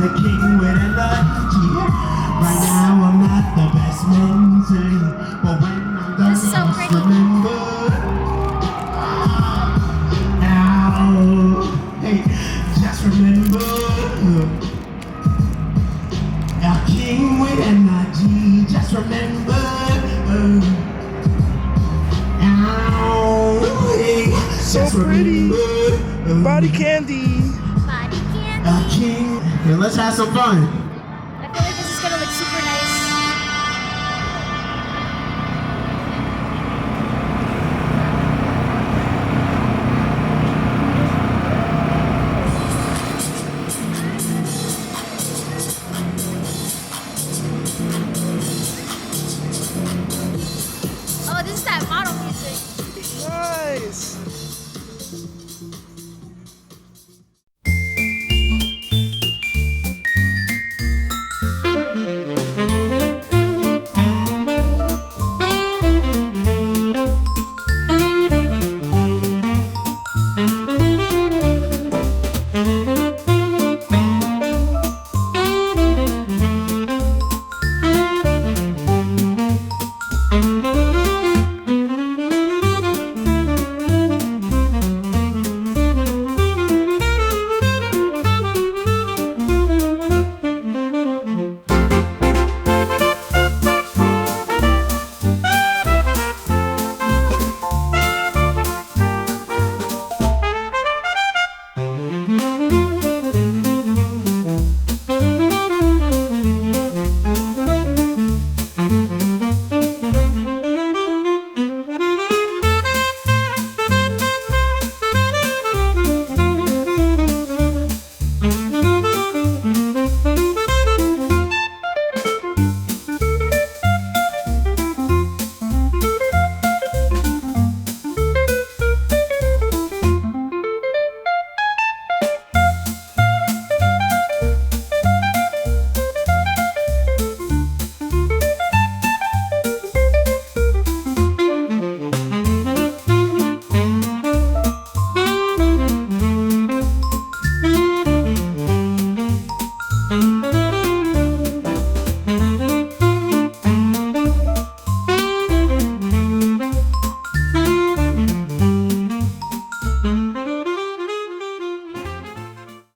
a king with energy. Right now I'm not the best mentally, but when I'm done, This is so just pretty. remember. Ow, hey, just remember. A king with energy, just remember. Ow, hey, So just pretty. remember. Body candy. Body candy. A king. Here, let's have some fun.